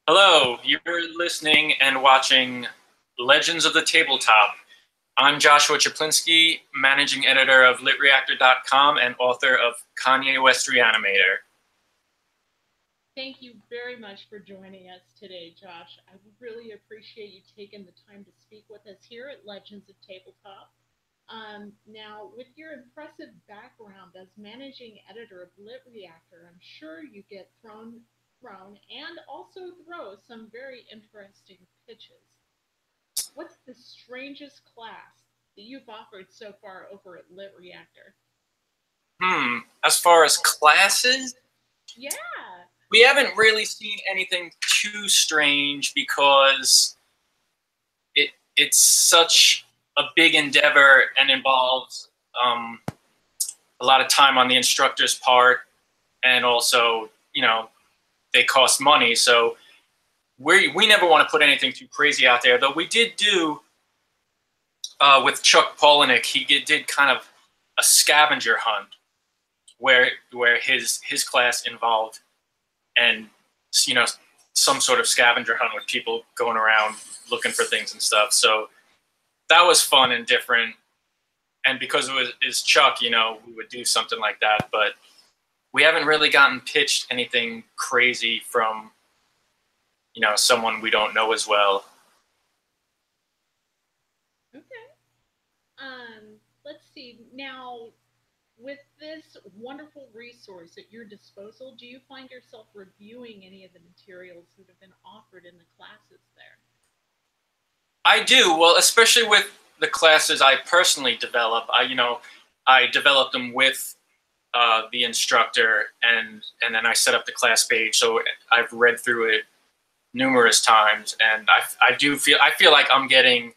Hello, you're listening and watching Legends of the Tabletop. I'm Joshua Chaplinsky, managing editor of LitReactor.com and author of Kanye West Reanimator. Thank you very much for joining us today, Josh. I really appreciate you taking the time to speak with us here at Legends of Tabletop. Now, with your impressive background as managing editor of Lit Reactor, I'm sure you get thrown and also throw some very interesting pitches. What's the strangest class that you've offered so far over at Lit Reactor? As far as classes, Yeah. we haven't really seen anything too strange because it's such a big endeavor and involves a lot of time on the instructor's part, and also, they cost money. So we never want to put anything too crazy out there. Though we did do with Chuck Palahniuk, he did kind of a scavenger hunt where his class involved, and some sort of scavenger hunt with people going around looking for things and stuff. So that was fun and different. And because it is Chuck, we would do something like that. But we haven't really gotten pitched anything crazy from someone we don't know as well. Okay. Let's see. Now, with this wonderful resource at your disposal, do you find yourself reviewing any of the materials that have been offered in the classes there? I do. Well, especially with the classes I personally develop. I develop them with the instructor, and then I set up the class page. So I've read through it numerous times, and I feel like I'm getting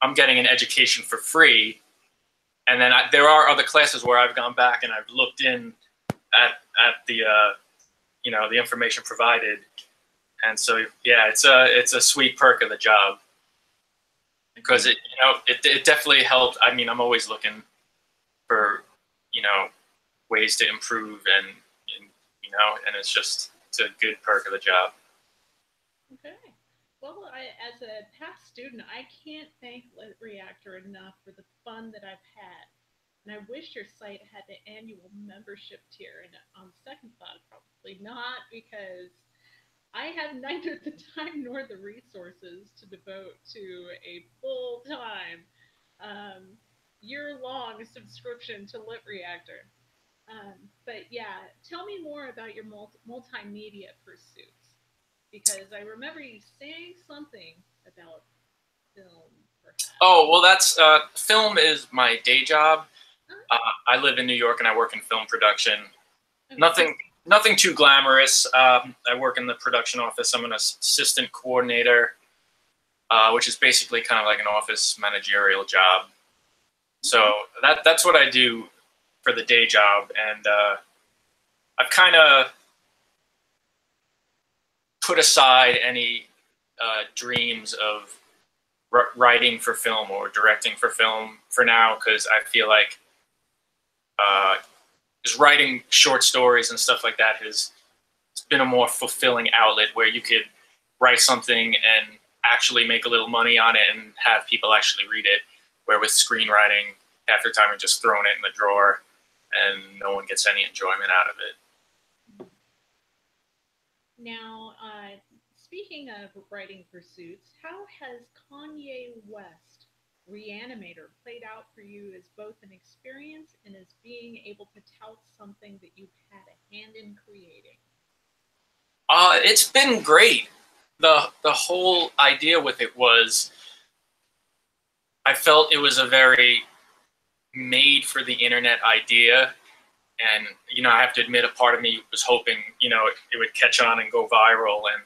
an education for free. And then there are other classes where I've gone back and I've looked in at the the information provided, and so yeah, it's a sweet perk of the job because it definitely helped. I mean, I'm always looking for ways to improve, and it's a good perk of the job. Okay. Well, as a past student, I can't thank Lit Reactor enough for the fun that I've had. And I wish your site had an annual membership tier. And on second thought, probably not, because I have neither the time nor the resources to devote to a full time, um, year long subscription to Lit Reactor. But yeah, tell me more about your multimedia pursuits, because I remember you saying something about film, perhaps. Oh, well, that's film is my day job. Uh, I live in New York and I work in film production. okay. Nothing too glamorous. I work in the production office. I'm an assistant coordinator, which is basically kind of like an office managerial job. So that's what I do for the day job, and I've kind of put aside any dreams of writing for film or directing for film for now, because I feel like just writing short stories and stuff like that has been a more fulfilling outlet where you could write something and actually make a little money on it and have people actually read it. Where with screenwriting, half the time you're just throwing it in the drawer and no one gets any enjoyment out of it. Now, speaking of writing pursuits, how has Kanye West Reanimator played out for you as both an experience and as being able to tout something that you've had a hand in creating? It's been great. The whole idea with it was, I felt it was a very made for the internet idea, and I have to admit, a part of me was hoping it would catch on and go viral, and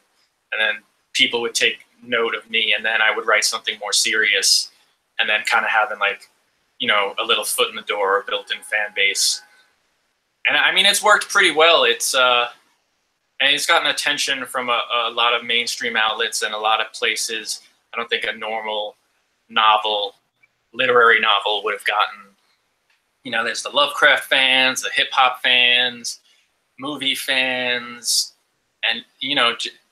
then people would take note of me, and then I would write something more serious, and then kind of having like a little foot in the door, a built-in fan base. And I mean, it's worked pretty well. And it's gotten attention from a lot of mainstream outlets and a lot of places I don't think a normal literary novel would have gotten. There's the Lovecraft fans, the hip hop fans, movie fans, and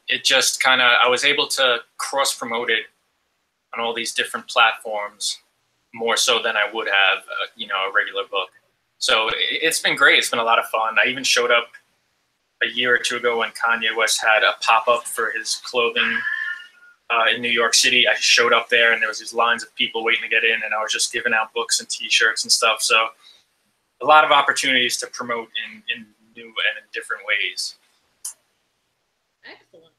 it just kind of, I was able to cross promote it on all these different platforms more so than I would have, a regular book. So it's been great. It's been a lot of fun. I even showed up a year or two ago when Kanye West had a pop-up for his clothing in New York City. I showed up there and there was these lines of people waiting to get in, and I was just giving out books and T-shirts and stuff. So a lot of opportunities to promote in new and in different ways. Excellent.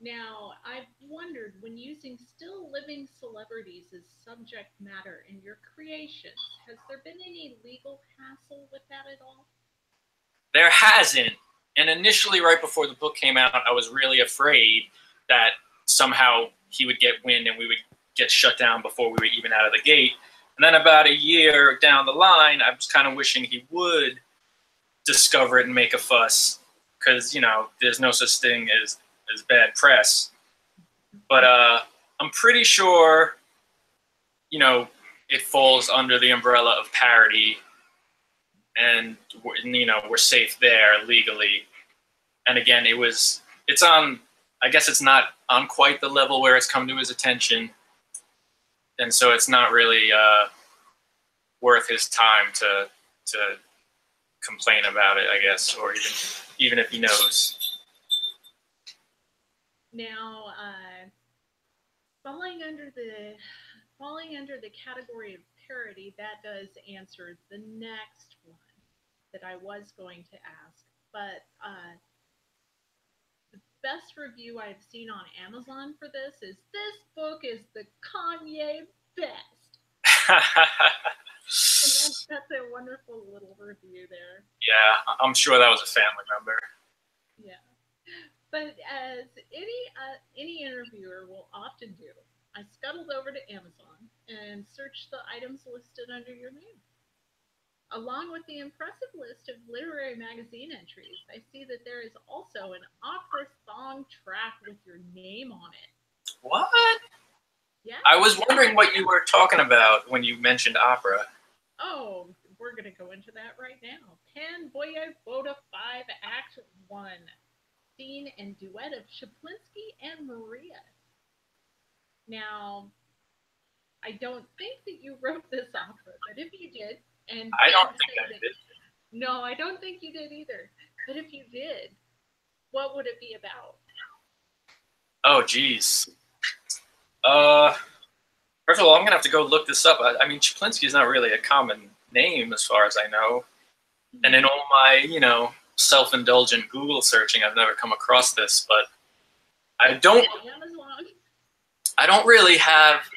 Now, I've wondered, when using still living celebrities as subject matter in your creations, has there been any legal hassle with that at all? There hasn't. And initially, right before the book came out, I was really afraid that somehow he would get wind and we would get shut down before we were even out of the gate. And then about a year down the line, I was kind of wishing he would discover it and make a fuss, because, there's no such thing as bad press. But I'm pretty sure, it falls under the umbrella of parody, and, we're safe there legally. And again, it's on, I guess it's not on quite the level where it's come to his attention. And so it's not really worth his time to complain about it, I guess, or even if he knows. Now, falling under the category of parody, that does answer the next one that I was going to ask. But the best review I've seen on Amazon for this book is the Kanye best. And that's a wonderful little review there. Yeah, I'm sure that was a family member. Yeah. But as any interviewer will often do, I scuttled over to Amazon and searched the items listed under your name. Along with the impressive list of literary magazine entries, I see that there is also an opera song track with your name on it. What? Yeah. I was wondering what you were talking about when you mentioned opera. Oh, we're going to go into that right now. Pan Boya Boda 5 Act 1. Scene and duet of Chaplinsky and Maria. Now, I don't think that you wrote this opera, but if you did, and I don't think I did. No, I don't think you did either. But if you did, what would it be about? Oh, geez. First of all, I'm gonna have to go look this up. I mean, Chaplinsky is not really a common name as far as I know, and in all my, self-indulgent Google searching, I've never come across this. But I don't really have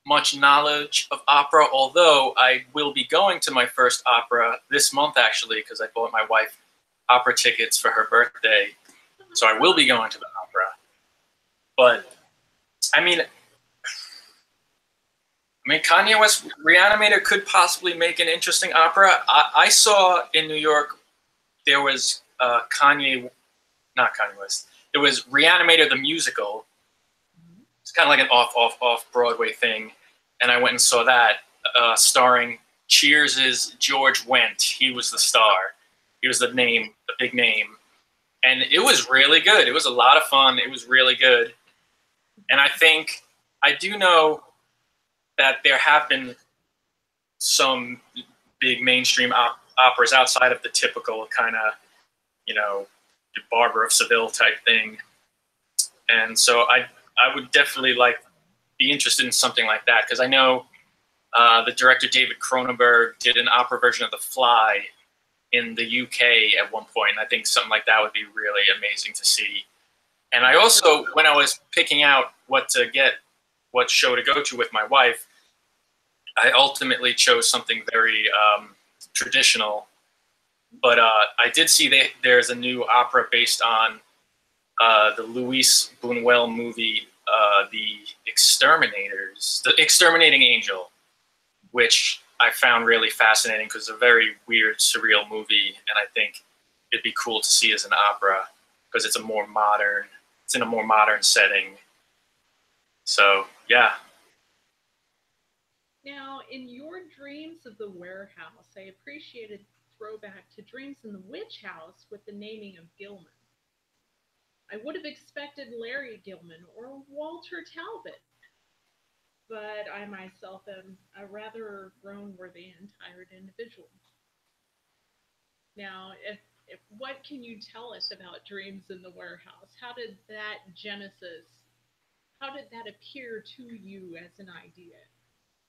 much knowledge of opera, although I will be going to my first opera this month, actually, because I bought my wife opera tickets for her birthday. So I will be going to the opera. But, I mean, Kanye West Reanimator could possibly make an interesting opera. I saw in New York, there was not Kanye West. There was Reanimator the musical. It's kind of like an off Broadway thing, and I went and saw that, starring Cheers' George Wendt. He was the star. He was the big name, and it was really good. It was a lot of fun. It was really good, and I do know that there have been some big mainstream operas outside of the typical kind of, Barber of Seville type thing, and so I would definitely be interested in something like that, because I know the director David Cronenberg did an opera version of The Fly in the UK at one point, and I think something like that would be really amazing to see. And I also, when I was picking out what show to go to with my wife, I ultimately chose something very traditional. But I did see that there's a new opera based on the Luis Buñuel movie, The Exterminators, The Exterminating Angel, which I found really fascinating because it's a very weird, surreal movie, and I think it'd be cool to see as an opera because it's in a more modern setting. So, yeah. Now, in your Dreams of the Warehouse, I appreciated throwback to Dreams in the Witch House with the naming of Gilman. I would have expected Larry Gilman or Walter Talbot, but I myself am a rather grown-worthy and tired individual. Now, if what can you tell us about Dreams in the Warehouse? How did that genesis? How did that appear to you as an idea?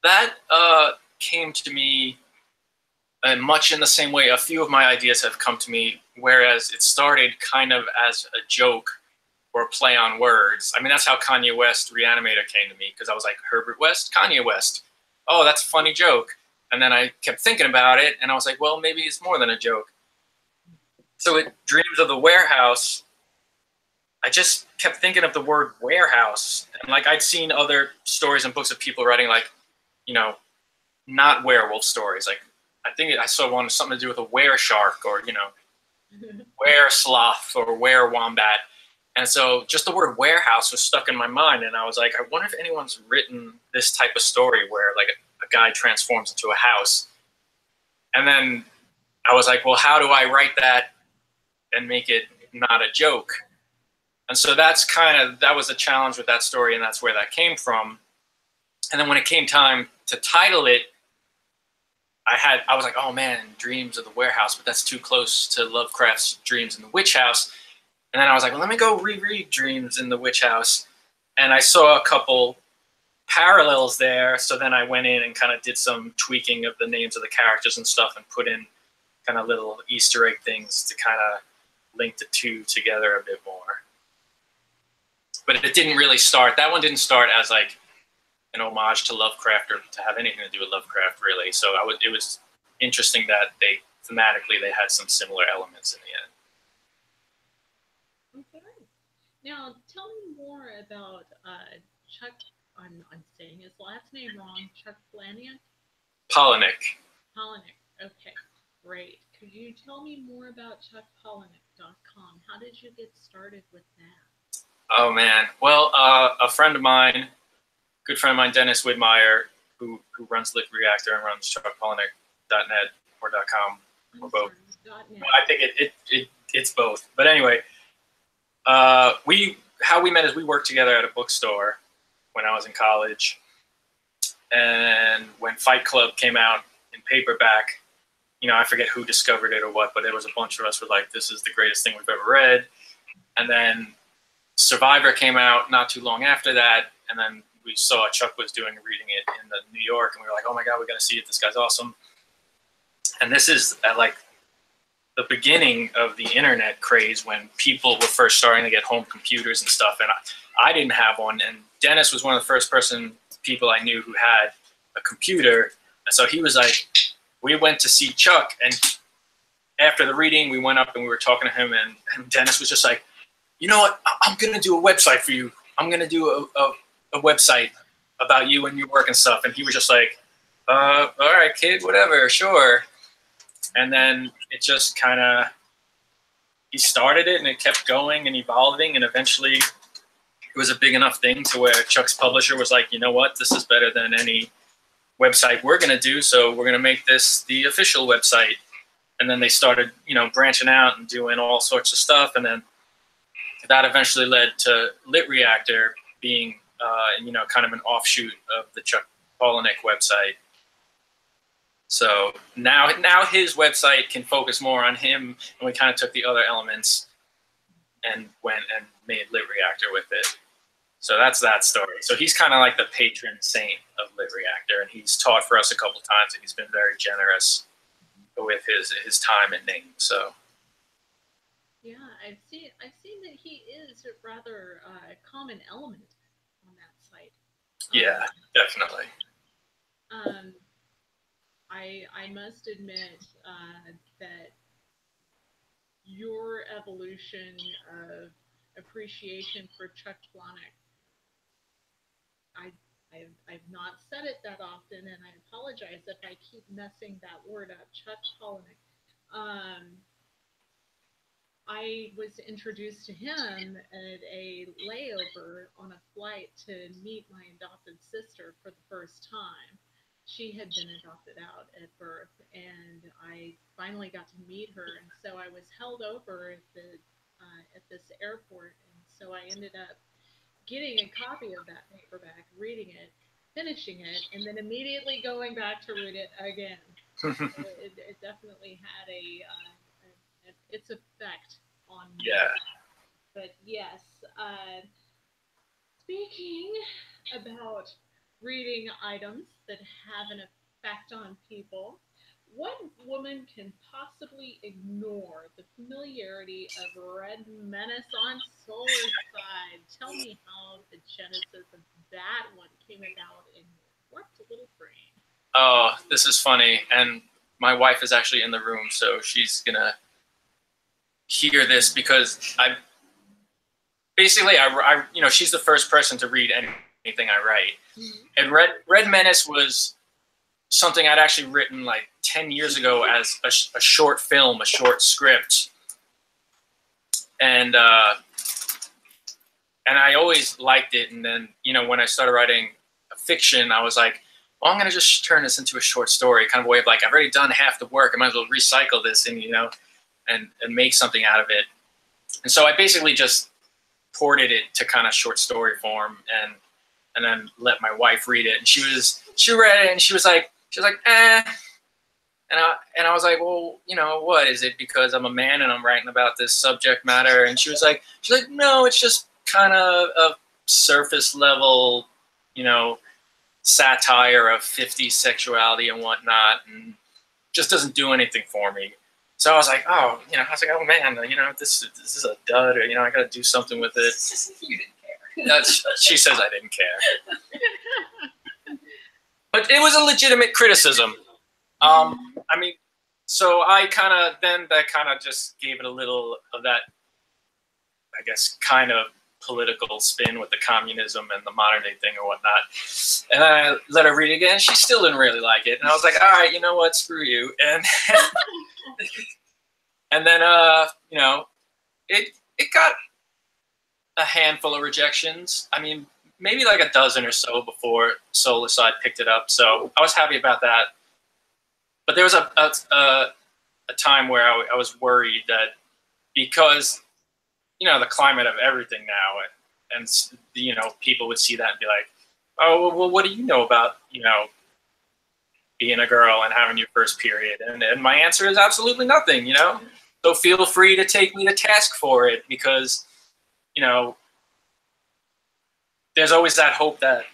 That came to me much in the same way a few of my ideas have come to me, whereas it started kind of as a joke or a play on words. I mean, that's how Kanye West Reanimator came to me, because I was like, Herbert West, Kanye West. Oh, that's a funny joke. And then I kept thinking about it, and I was like, well, maybe it's more than a joke. So it Dreams of the Warehouse, I just kept thinking of the word warehouse. And like I'd seen other stories and books of people writing like, you know, not werewolf stories. Like I think I saw one something to do with a were shark or, were sloth or were wombat. And so just the word warehouse was stuck in my mind. And I was like, I wonder if anyone's written this type of story where like a guy transforms into a house. And then I was like, well, how do I write that and make it not a joke? And so that was a challenge with that story, and that's where that came from. And then when it came time to title it, I was like, oh man, Dreams of the Warehouse, but that's too close to Lovecraft's Dreams in the Witch House. And then I was like, well, let me go reread Dreams in the Witch House. And I saw a couple parallels there. So then I went in and kind of did some tweaking of the names of the characters and stuff and put in kind of little Easter egg things to kind of link the two together a bit more. But it didn't really start. That one didn't start as like an homage to Lovecraft or to have anything to do with Lovecraft, really. So it was interesting that thematically they had some similar elements in the end. Okay. Now, tell me more about Chuck. I'm saying his last name wrong. Chuck Palahniuk. Palahniuk. Okay, great. Could you tell me more about ChuckPalahniuk.com? How did you get started with that? Oh man, well, a friend of mine, good friend of mine, Dennis Widmeyer, who runs Lit Reactor and runs ChuckPalahniuk.net or .com or both. Well, I think it's both. But anyway, how we met is we worked together at a bookstore when I was in college, and when Fight Club came out in paperback, I forget who discovered it or what, but there was a bunch of us who were like, this is the greatest thing we've ever read. And then Survivor came out not too long after that, and then we saw Chuck was reading it in New York, and we were like, oh my God, we got to see it. This guy's awesome. And this is at like the beginning of the internet craze when people were first starting to get home computers and stuff, and I didn't have one, and Dennis was one of the first people I knew who had a computer, and so he was like, we went to see Chuck, and after the reading, we went up and we were talking to him, and Dennis was just like, you know what, I'm going to do a website for you. I'm going to do a website about you and your work and stuff. And he was just like, all right, kid, whatever, sure. And then it just kind of, he started it and it kept going and evolving. And eventually it was a big enough thing to where Chuck's publisher was like, you know what, this is better than any website we're going to do. So we're going to make this the official website. And then they started, branching out and doing all sorts of stuff. And then that eventually led to Lit Reactor being, kind of an offshoot of the Chuck Palahniuk website. So now his website can focus more on him, and we kind of took the other elements and went and made Lit Reactor with it. So that's that story. So he's kind of like the patron saint of Lit Reactor, and he's taught for us a couple times, and he's been very generous with his time and name. So. Yeah, I've seen that he is a rather common element on that site. Yeah, definitely. I must admit that your evolution of appreciation for Chuck Palahniuk, I've not said it that often, and I apologize if I keep messing that word up. Chuck Palahniuk. I was introduced to him at a layover on a flight to meet my adopted sister for the first time. She had been adopted out at birth, and I finally got to meet her. And so I was held over at the at this airport, and so I ended up getting a copy of that paperback, reading it, finishing it, and then immediately going back to read it again. So it definitely had its effect on me. Yeah. But yes, speaking about reading items that have an effect on people, what woman can possibly ignore the familiarity of Red Menace on Solar Side? Tell me how the genesis of that one came about in your warped little brain. Oh, this is funny. And my wife is actually in the room, so she's going to hear this because she's the first person to read anything I write. Mm-hmm. And Red Menace was something I'd actually written like 10 years ago as a short film, a short script. And I always liked it. And then, when I started writing a fiction, I was like, well, I'm going to just turn this into a short story, kind of a way of like, I've already done half the work. I might as well recycle this and, and make something out of it. And so I basically just ported it to kind of short story form and then let my wife read it. And she read it and she was like, eh. And I was like, well, what is it? Because I'm a man and I'm writing about this subject matter. And she's like, no, it's just kind of a surface level, satire of 50s sexuality and whatnot, and just doesn't do anything for me. So I was like, oh man, this is a dud, or I got to do something with it. You didn't care. She says I didn't care, but it was a legitimate criticism. So I kind of just gave it a little of that, I guess, kind of political spin with the communism and the modern day thing or whatnot. And I let her read it again. She still didn't really like it. And I was like, all right, you know what? Screw you. And and then, it got a handful of rejections. I mean, maybe like a dozen or so before Solar Side picked it up. So I was happy about that. But there was a time where I was worried that because the climate of everything now, and people would see that and be like, oh, well, what do you know about being a girl and having your first period? And my answer is absolutely nothing. So feel free to take me to task for it, because there's always that hope that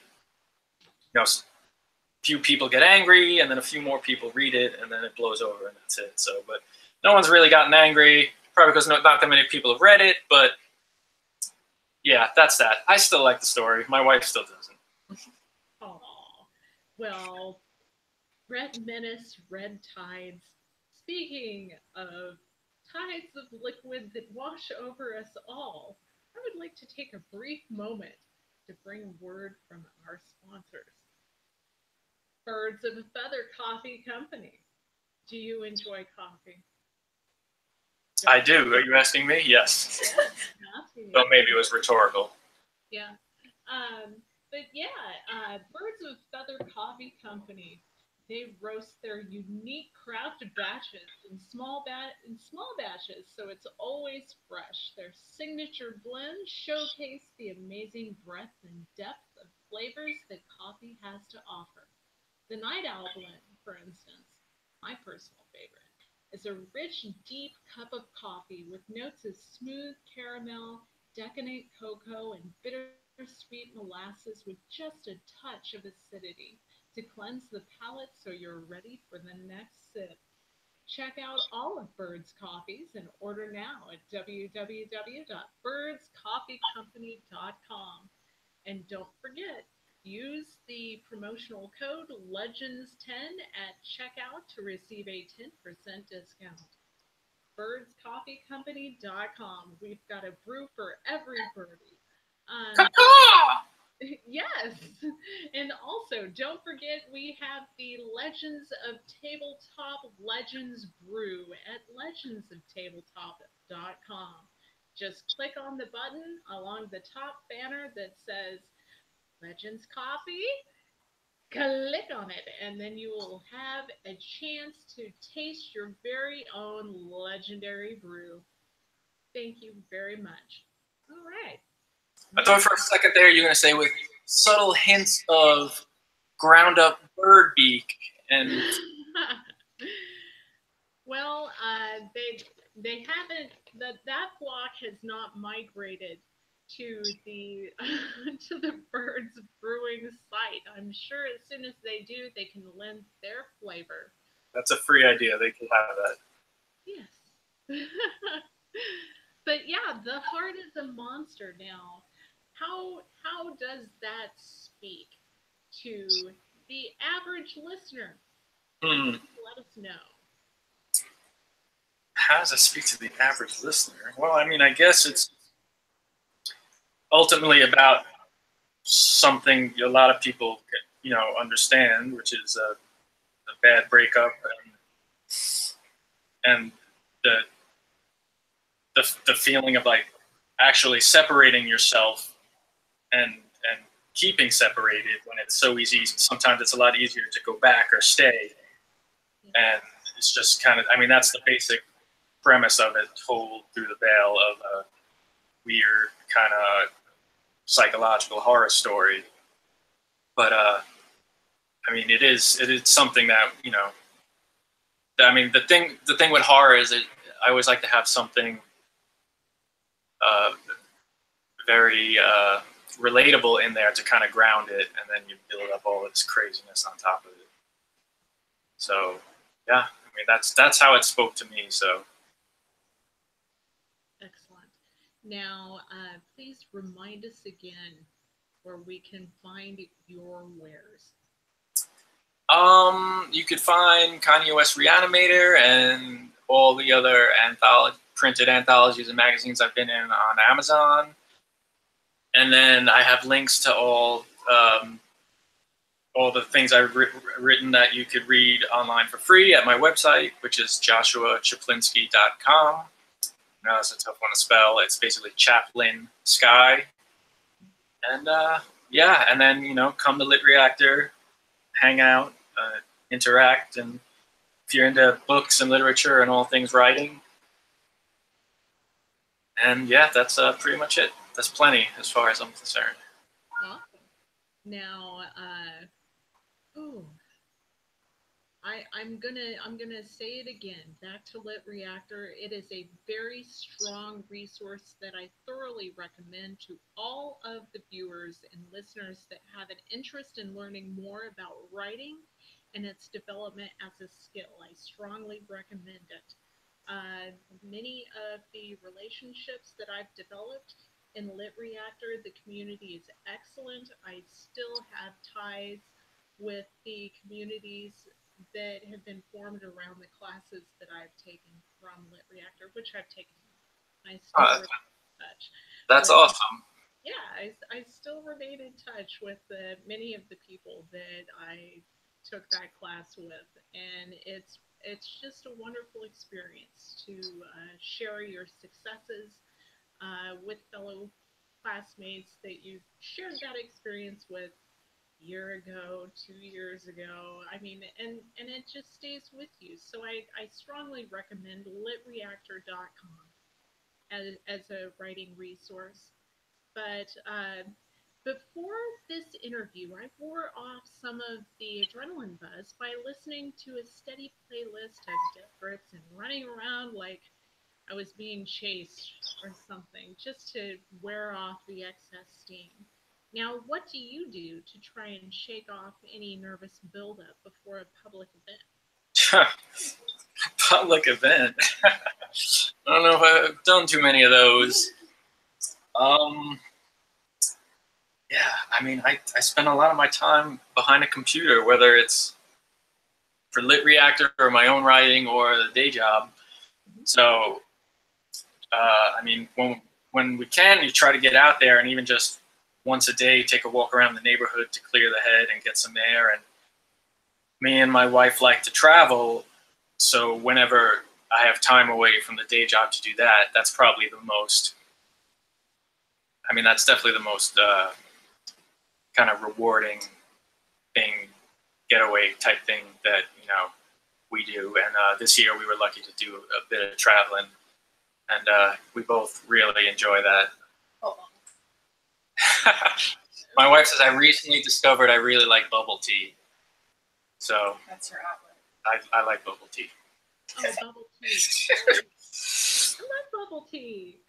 few people get angry and then a few more people read it and then it blows over and that's it. So, but no one's really gotten angry, probably because not that many people have read it. But yeah, that's that. I still like the story. My wife still doesn't. Oh, well, Red Menace, Red Tides. Speaking of tides of liquid that wash over us all, I would like to take a brief moment to bring a word from our sponsors. Birds of a Feather Coffee Company. Do you enjoy coffee? I do. Are you asking me? Yes. Well, maybe it was rhetorical. Yeah. But yeah, Birds of Feather Coffee Company. They roast their unique craft batches in small batches, so it's always fresh. Their signature blends showcase the amazing breadth and depth of flavors that coffee has to offer. The Night Owl blend, for instance, my personal favorite, is a rich, deep cup of coffee with notes of smooth caramel, decadent cocoa, and bittersweet molasses with just a touch of acidity to cleanse the palate so you're ready for the next sip. Check out all of Bird's coffees and order now at www.birdscoffeecompany.com. And don't forget, use the promotional code LEGENDS10 at checkout to receive a 10% discount. Birdscoffeecompany.com. We've got a brew for every birdie. Yes. And also, don't forget, we have the Legends of Tabletop Legends Brew at legendsoftabletop.com. Just click on the button along the top banner that says Legends Coffee. Click on it, and then you will have a chance to taste your very own legendary brew. Thank you very much. All right. I thought for a second there you were going to say with subtle hints of ground up bird beak and Well, they haven't that flock has not migrated to the to the birds brewing site. I'm sure as soon as they do, they can lend their flavor. that's a free idea. They can have that. Yes. But yeah, the heart is a monster now. How does that speak to the average listener? Hmm. Let us know. How does that speak to the average listener? Well, I mean, I guess it's ultimately about something a lot of people, understand, which is a bad breakup and the, the feeling of like actually separating yourself and keeping separated when it's so easy. Sometimes it's a lot easier to go back or stay, and it's just kind of. I mean, that's the basic premise of it, told through the veil of a weird kind of psychological horror story. But I mean, it is something that I mean, the thing with horror is I always like to have something very relatable in there to kind of ground it, and then you build up all this craziness on top of it. So yeah, I mean that's how it spoke to me. So Excellent. Now, please remind us again where we can find your wares. you could find Kanye West Reanimator and all the other printed anthologies and magazines I've been in on Amazon. And then I have links to all the things I've written that you could read online for free at my website, which is joshuachaplinsky.com. That's a tough one to spell. It's basically Chaplin Sky. And yeah, and then, come to Lit Reactor, hang out, interact, and if you're into books and literature and all things writing. And yeah, that's pretty much it. That's plenty as far as I'm concerned. Awesome. Now, oh, I'm gonna say it again. Back to Lit Reactor. It is a very strong resource that I thoroughly recommend to all of the viewers and listeners that have an interest in learning more about writing and its development as a skill. I strongly recommend it. Many of the relationships that I've developed in Lit Reactor, the community is excellent. I still have ties with the communities that have been formed around the classes that I've taken from Lit Reactor, which I've taken. I still remain in touch. That's awesome. Yeah, I still remain in touch with many of the people that I took that class with, and it's just a wonderful experience to share your successes with fellow classmates that you shared that experience with year ago, 2 years ago. I mean, and it just stays with you. So I strongly recommend litreactor.com as a writing resource. But before this interview, I wore off some of the adrenaline buzz by listening to a steady playlist of death grips and running around like I was being chased or something just to wear off the excess steam. Now, what do you do to try and shake off any nervous buildup before a public event? Public event. I don't know if I've done too many of those. Yeah, I mean, I spend a lot of my time behind a computer, whether it's for Lit Reactor or my own writing or the day job. So, I mean, when we can, you try to get out there and even just once a day take a walk around the neighborhood to clear the head and get some air. And me and my wife like to travel, so whenever I have time away from the day job to do that, that's probably the most. I mean, that's definitely the most kind of rewarding thing, getaway type thing that we do. And this year we were lucky to do a bit of traveling, and we both really enjoy that. Oh, My wife says I recently discovered I really like bubble tea, so that's your outlet. I like bubble tea. Oh, bubble tea. I love bubble tea.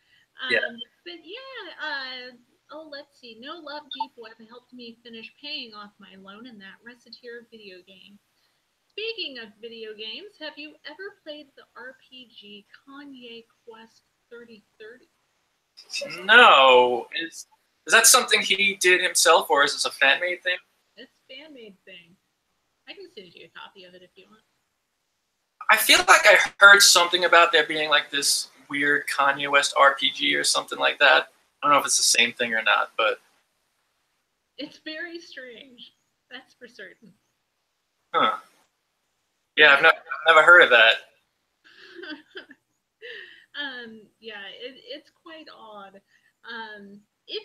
Yeah. But yeah, oh, let's see. No Love Deep Web helped me finish paying off my loan in that Reciteer video game. Speaking of video games, have you ever played the RPG Kanye Quest 3030? No, is that something he did himself, or is this a fan made thing? It's a fan made thing. I can send you a copy of it if you want. I feel like I heard something about there being like this weird Kanye West RPG or something like that. I don't know if it's the same thing or not, but It's very strange. That's for certain. huh. Yeah, I've never heard of that. Yeah, it's quite odd. If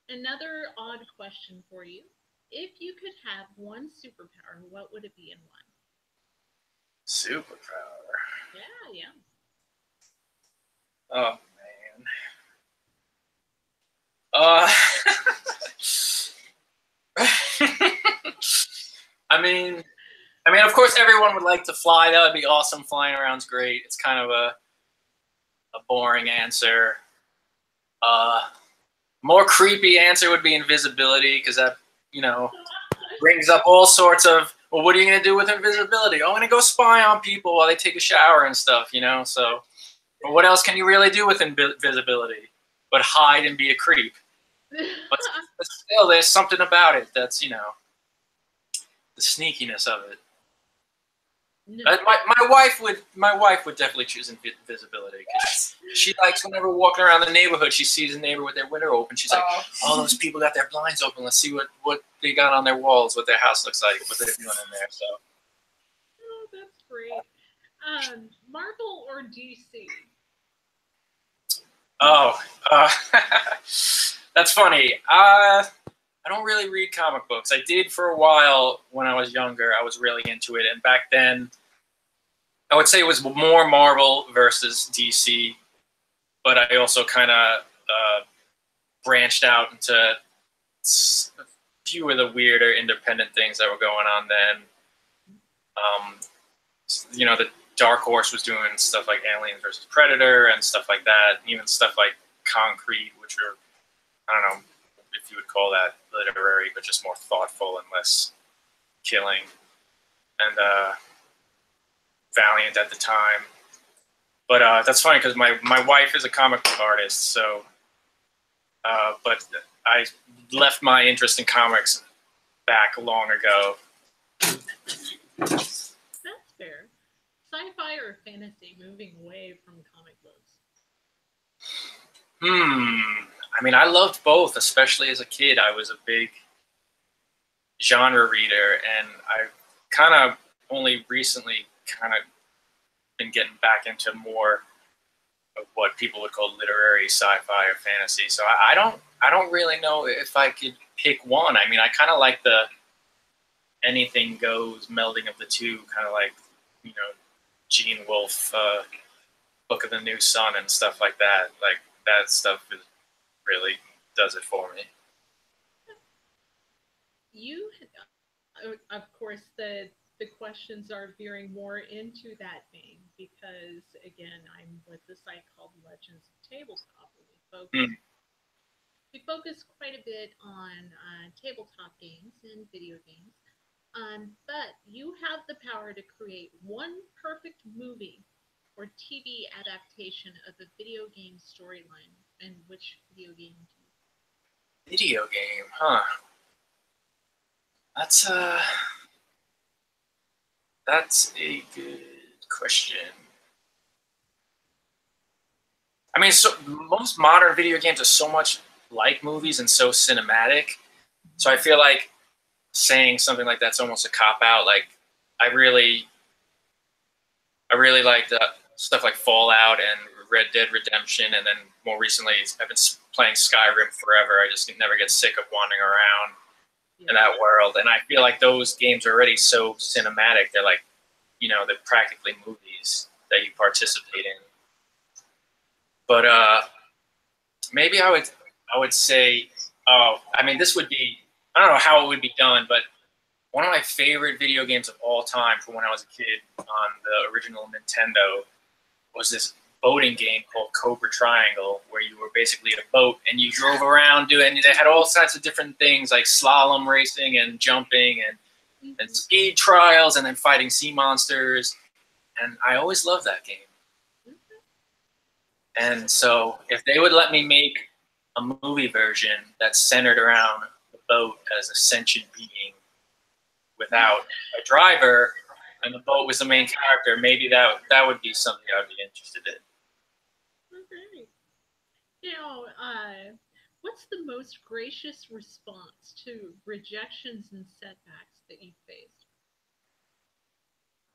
another odd question for you, if you could have one superpower, what would it be and why? Superpower. Yeah. Oh man. Uh, I mean, of course, everyone would like to fly. That would be awesome. Flying around's great. It's kind of a boring answer. More creepy answer would be invisibility, because that, brings up all sorts of, well, what are you going to do with invisibility? Oh, I'm going to go spy on people while they take a shower and stuff, So, but what else can you really do with invisibility but hide and be a creep? But still, there's something about it that's, the sneakiness of it. No. My wife would definitely choose invisibility, because she likes, whenever walking around the neighborhood, she sees a neighbor with their window open. She's like, "Oh, those people got their blinds open. Let's see what they got on their walls, what their house looks like, what they're doing in there." So. Oh, that's great. Marvel or DC? Oh, that's funny. I don't really read comic books. I did for a while when I was younger. I was really into it, and back then, I would say it was more Marvel versus DC. But I also kind of branched out into a few of the weirder independent things that were going on then. The Dark Horse was doing stuff like Aliens versus Predator and stuff like that. Even stuff like Concrete, which were, I don't know if you would call that literary, but just more thoughtful and less killing. And Valiant at the time. But that's funny, because my wife is a comic book artist, so but I left my interest in comics back long ago. That's fair. Sci-fi or fantasy, moving away from comic books? I loved both, especially as a kid. I was a big genre reader, and I kind of only recently been getting back into more of what people would call literary sci-fi or fantasy. So I don't really know if I could pick one. I kind of like the anything goes melding of the two, kind of like, Gene Wolfe, Book of the New Sun and stuff like that. Like, that stuff really does it for me. You, of course, the questions are veering more into that vein because, again, I'm with the site called Legends of Tabletop, where we focus quite a bit on tabletop games and video games. But you have the power to create one perfect movie or TV adaptation of a video game storyline. And which video game do you? Video game, huh? That's a good question. So most modern video games are so much like movies and so cinematic. So I feel like saying something like that's almost a cop-out. Like, I really like stuff like Fallout and Red Dead Redemption, and then more recently I've been playing Skyrim forever. I just never get sick of wandering around in that world, and I feel like those games are already so cinematic. They're like, they're practically movies that you participate in. But maybe I would say, oh, I mean, this would be, I don't know how it would be done, but one of my favorite video games of all time from when I was a kid on the original Nintendo was this boating game called Cobra Triangle, where you were basically a boat and you drove around doing, and they had all sorts of different things like slalom racing and jumping and speed trials and then fighting sea monsters. And I always loved that game. And so if they would let me make a movie version that's centered around the boat as a sentient being without a driver, and the boat was the main character, maybe that would be something I would be interested in. Okay. You know, what's the most gracious response to rejections and setbacks that you faced?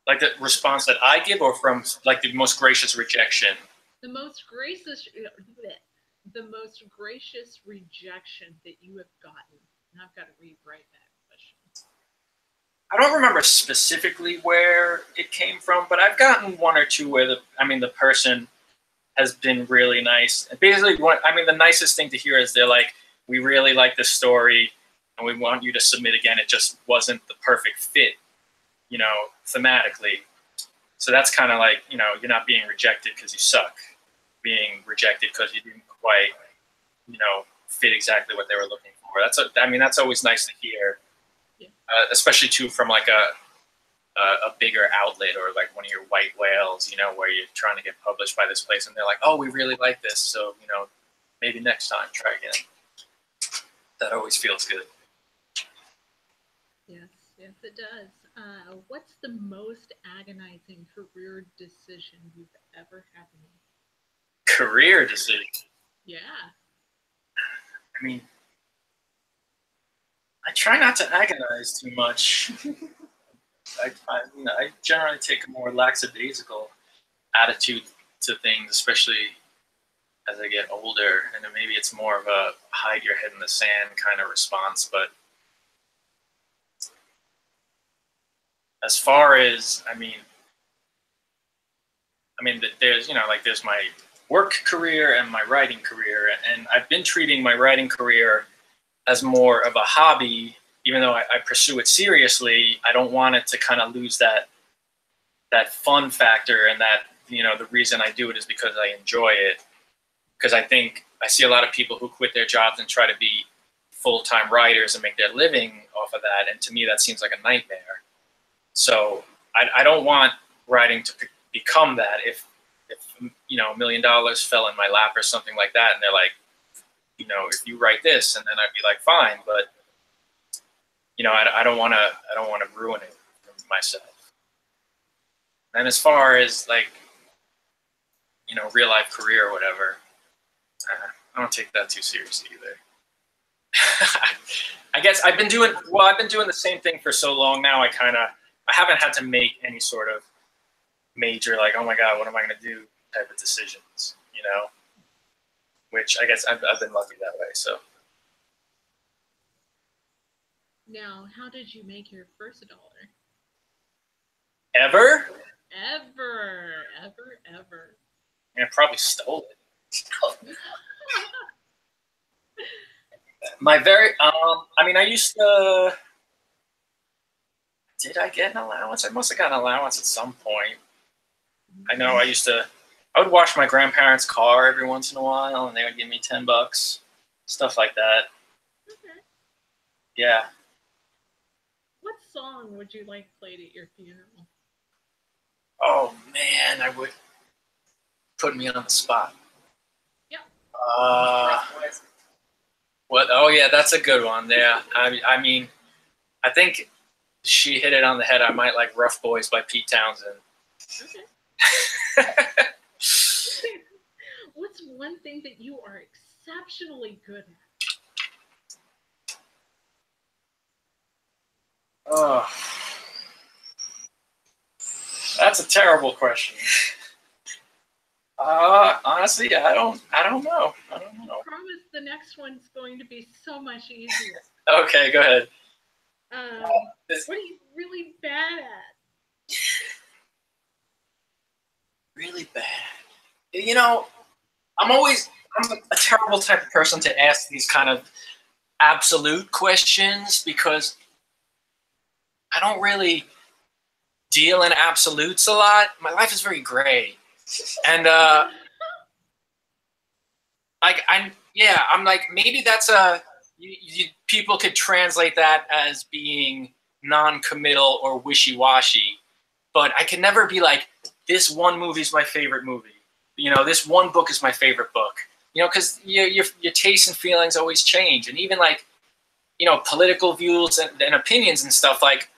Like the response that I give, or from like the most gracious rejection? The most gracious rejection that you have gotten. And I've got to rewrite that question. I don't remember specifically where it came from, but I've gotten one or two where the person has been really nice. And basically, the nicest thing to hear is they're like, we really like this story and we want you to submit again. It just wasn't the perfect fit, thematically. So that's kind of like, you're not being rejected because you suck. Being rejected because you didn't quite, fit exactly what they were looking for. That's always nice to hear, especially too from like a bigger outlet or like one of your white whales, where you're trying to get published by this place and they're like, oh, we really like this, so maybe next time try again. That always feels good. Yes, it does. What's the most agonizing career decision you've ever had to make? Career decision? Yeah. I mean, I try not to agonize too much. I generally take a more lackadaisical attitude to things, especially as I get older, and then maybe it's more of a hide your head in the sand kind of response. But as far as, there's my work career and my writing career, and I've been treating my writing career as more of a hobby. Even though I pursue it seriously, I don't want it to kind of lose that fun factor, and that, the reason I do it is because I enjoy it. Because I think I see a lot of people who quit their jobs and try to be full-time writers and make their living off of that, and to me that seems like a nightmare. So I don't want writing to become that. If $1 million fell in my lap or something like that, and they're like, if you write this, and then I'd be like, fine, but I don't want to ruin it for myself. And as far as like, real life career or whatever, I don't take that too seriously either. I guess I've been doing the same thing for so long now. I haven't had to make any sort of major, like, oh my God, what am I going to do type of decisions, which I guess I've been lucky that way. So. Now, how did you make your first $1? Ever? Ever. I probably stole it. My very, I used to, did I get an allowance? I must have gotten an allowance at some point. I know I would wash my grandparents' car every once in a while, and they would give me $10, stuff like that. Okay. Yeah. What song would you like played at your funeral? Oh man, I would put me on the spot. Yep. What? Oh yeah, that's a good one. Yeah. I think she hit it on the head. I might like "Rough Boys" by Pete Townsend. Okay. What's one thing that you are exceptionally good at? Oh, that's a terrible question. Honestly, I don't know. I promise the next one's going to be so much easier. Okay, go ahead. What are you really bad at? Really bad. I'm a terrible type of person to ask these kind of absolute questions because I don't really deal in absolutes a lot. My life is very gray. And I'm like, maybe that's people could translate that as being non-committal or wishy-washy, but I can never be like, this one movie is my favorite movie. This one book is my favorite book. Because your tastes and feelings always change, and even like, political views and opinions and stuff. Like,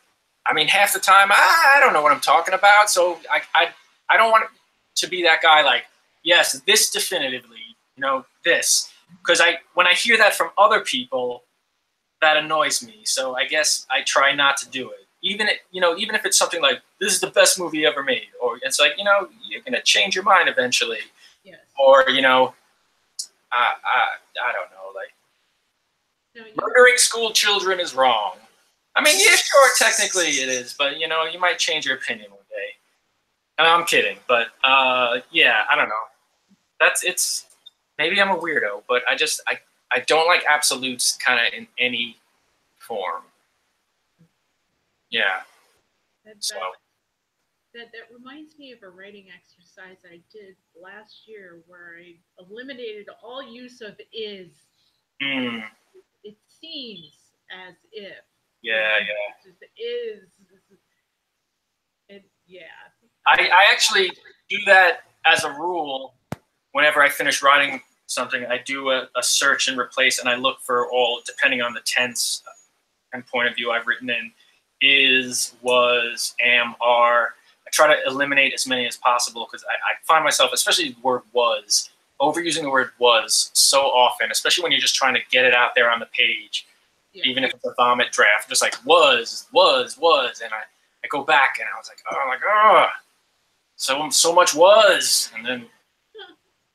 I mean, half the time I don't know what I'm talking about, so I don't want to be that guy. Like, yes, this definitively, this, because when I hear that from other people, that annoys me. So I guess I try not to do it. Even if it's something like, this is the best movie ever made, or it's like, you're gonna change your mind eventually. Yes. Or I don't know, like, murdering school children is wrong. I mean, yeah, sure, technically it is, but you might change your opinion one day. And I'm kidding, but yeah, I don't know. It's maybe I'm a weirdo, but I don't like absolutes kind of in any form. Yeah. That reminds me of a writing exercise I did last year where I eliminated all use of is. Mm. It seems as if. Yeah. It just is. Yeah. I actually do that as a rule. Whenever I finish writing something, I do a search and replace, and I look for all, depending on the tense and point of view I've written in, is, was, am, are. I try to eliminate as many as possible because I find myself, especially the word was, overusing the word was so often, especially when you're just trying to get it out there on the page, even if it's a vomit draft, just like was, and I go back and I was like, so much was, and then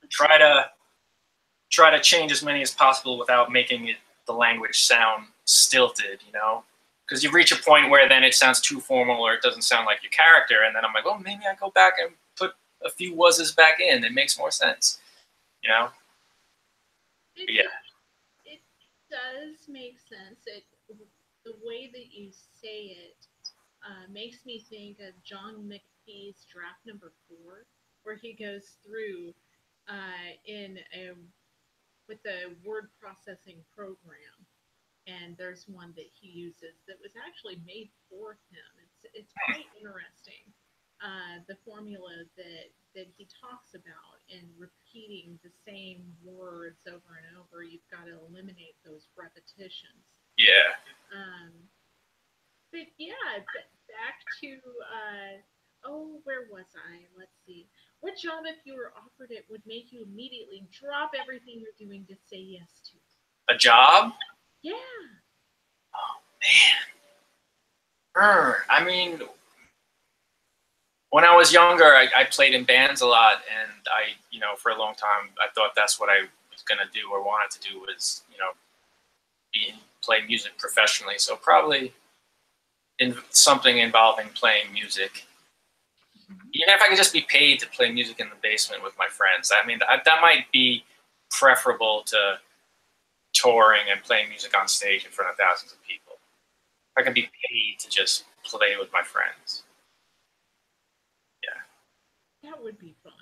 try to change as many as possible without making the language sound stilted, because you reach a point where then it sounds too formal or it doesn't sound like your character, and then I'm like, oh, maybe I go back and put a few was's back in. It makes more sense, Yeah. It does make sense. The way that you say it makes me think of John McPhee's draft number 4, where he goes through with the word processing program, and there's one that he uses that was actually made for him. It's quite interesting. The formula that he talks about and repeating the same words over and over, you've got to eliminate those repetitions. Yeah. But yeah, back to where was I? Let's see. What job, if you were offered it, would make you immediately drop everything you're doing to say yes to? A job? Yeah. Oh man. I mean, when I was younger, I played in bands a lot, and for a long time, I thought that's what I was gonna do or wanted to do was, play music professionally. So probably in something involving playing music. Even if I could just be paid to play music in the basement with my friends, I mean, that might be preferable to touring and playing music on stage in front of thousands of people. If I can be paid to just play with my friends. Yeah. That would be fun.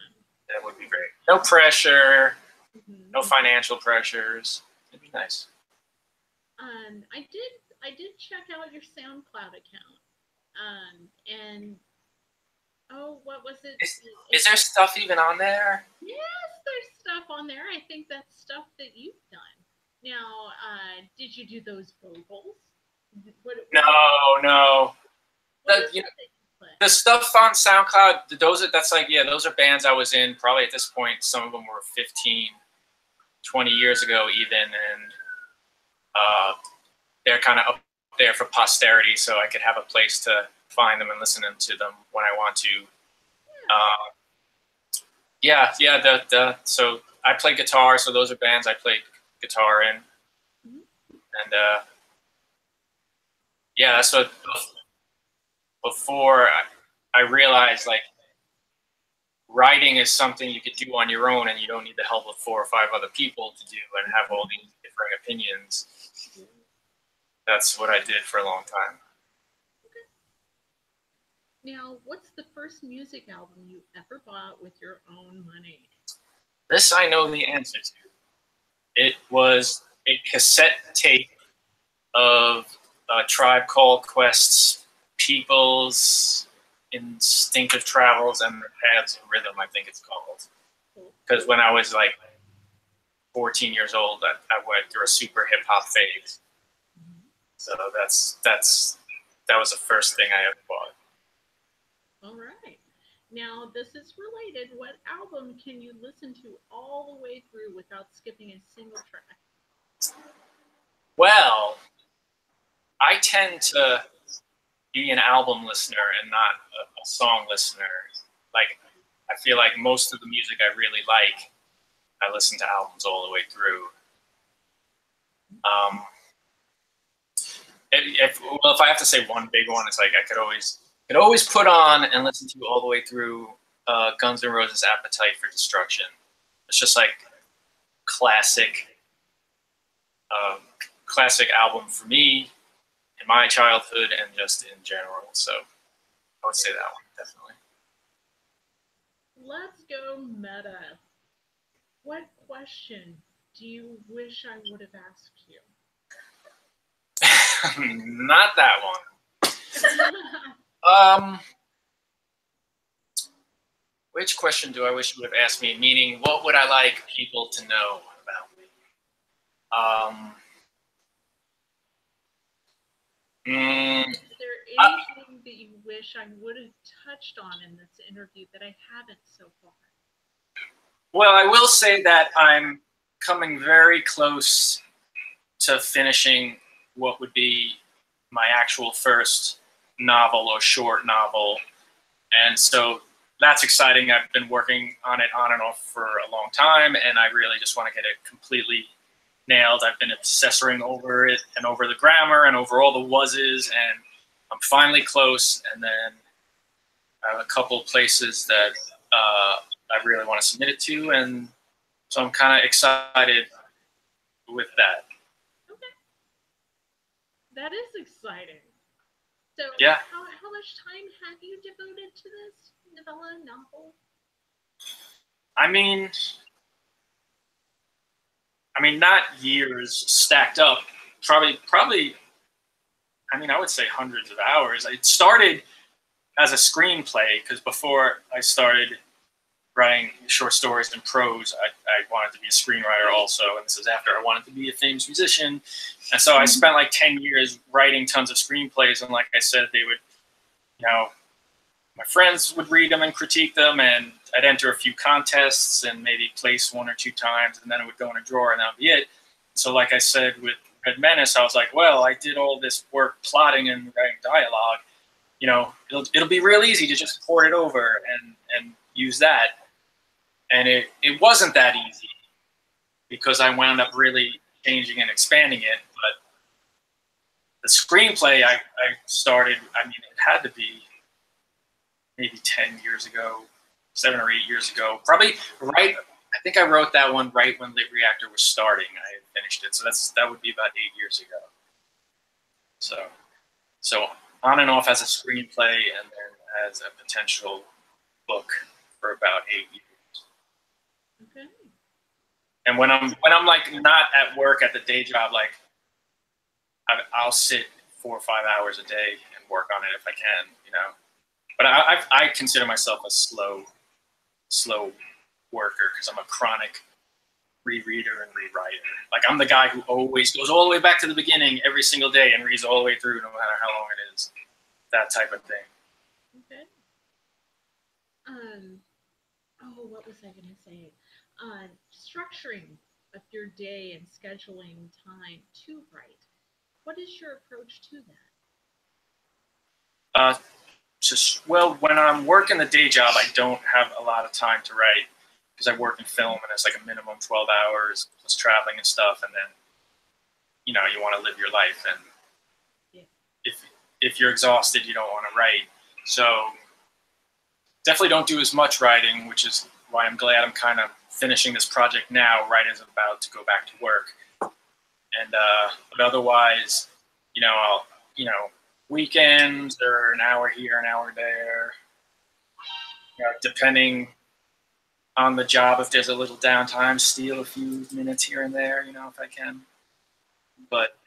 That would be great. No pressure, no financial pressures. It'd be nice. I did check out your SoundCloud account. And what was it? Is there stuff even on there? Yes, there's stuff on there. I think that's stuff that you've done. Now, did you do those vocals? No. The stuff on SoundCloud, those are bands I was in probably at this point. Some of them were 15, 20 years ago even, and they're kind of up there for posterity, so I could have a place to find them and listen to them when I want to. So I play guitar, so those are bands I played guitar in, and that's what. Before I realized, like, writing is something you could do on your own, and you don't need the help of 4 or 5 other people to do and have all these different opinions. That's what I did for a long time. Now, what's the first music album you ever bought with your own money? This I know the answer to. It was a cassette tape of Tribe Called Quest's People's Instinctive Travels and the Paths of Rhythm, I think it's called. Because when I was like 14 years old, I went through a super hip hop phase. So that was the first thing I ever bought. All right. Now, this is related. What album can you listen to all the way through without skipping a single track? Well, I tend to be an album listener and not a song listener. Like, I feel like most of the music I really like, I listen to albums all the way through. If I have to say one big one, it's like I could always put on and listen to all the way through Guns N' Roses' Appetite for Destruction. It's just like classic album for me in my childhood and just in general. So I would say that one, definitely. Let's go meta. What question do you wish I would have asked you? Not that one. Which question do I wish you would have asked me? Meaning, what would I like people to know about me? Is there anything that you wish I would have touched on in this interview that I haven't so far? Well, I will say that I'm coming very close to finishing what would be my actual first novel or short novel. And so that's exciting. I've been working on it on and off for a long time, and I really just want to get it completely nailed. I've been obsessing over it and over the grammar and over all the was's, and I'm finally close. And then I have a couple places that I really want to submit it to, and so I'm kind of excited with that. Okay. That is exciting. So yeah. How much time have you devoted to this novella novel? I mean, not years stacked up. Probably. I mean, I would say hundreds of hours. It started as a screenplay because before I started writing short stories and prose, I wanted to be a screenwriter also, and this is after I wanted to be a famous musician. And so I spent like 10 years writing tons of screenplays, and like I said, they would, my friends would read them and critique them, and I'd enter a few contests and maybe place 1 or 2 times, and then it would go in a drawer, and that would be it. So like I said with Menace, I was like, well, I did all this work plotting and writing dialogue. It'll be real easy to just port it over and use that. And it wasn't that easy because I wound up really changing and expanding it. But the screenplay I started, it had to be maybe 10 years ago, 7 or 8 years ago. Probably right, I think I wrote that one right when Lit Reactor was starting. I had finished it. So that would be about 8 years ago. So on and off as a screenplay and then as a potential book for about 8 years. Okay. And when I'm like not at work at the day job, like I'll sit 4 or 5 hours a day and work on it if I can, But I consider myself a slow worker because I'm a chronic rereader and rewriter. Like I'm the guy who always goes all the way back to the beginning every single day and reads all the way through, no matter how long it is. That type of thing. Okay. What was I going to say? Structuring of your day and scheduling time to write. What is your approach to that? When I'm working the day job, I don't have a lot of time to write because I work in film and it's like a minimum 12 hours plus traveling and stuff. And then, you want to live your life. And if you're exhausted, you don't want to write. So definitely don't do as much writing, which is why I'm glad I'm kind of finishing this project now, right as I'm about to go back to work. And but otherwise, I'll weekends or an hour here, an hour there. Depending on the job, if there's a little downtime, steal a few minutes here and there, if I can. But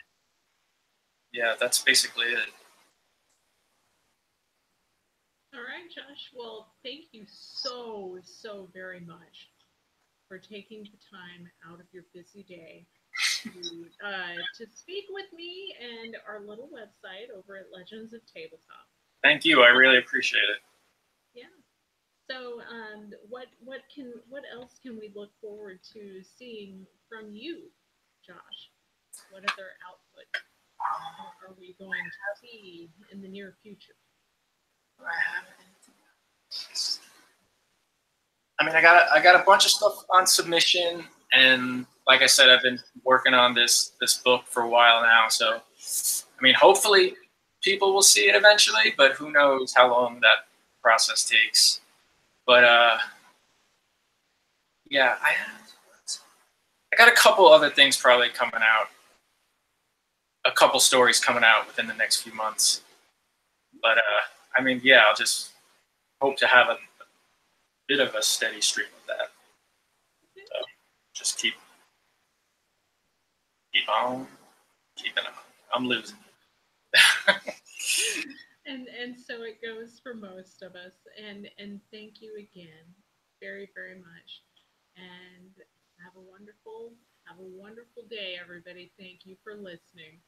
yeah, that's basically it. All right, Josh. Well, thank you so very much for taking the time out of your busy day to speak with me and our little website over at Legends of Tabletop. Thank you. I really appreciate it. Yeah. So, what else can we look forward to seeing from you, Josh? What other output are we going to see in the near future? I mean, I got a bunch of stuff on submission, and like I said, I've been working on this book for a while now. So, I mean, hopefully, people will see it eventually, but who knows how long that process takes. But yeah, I got a couple other things probably coming out. A couple stories coming out within the next few months. But I mean, yeah, I'll just hope to have a bit of a steady stream of that. So just keep on keeping on. I'm losing. And so it goes for most of us. And thank you again, very very much. And have a wonderful day, everybody. Thank you for listening.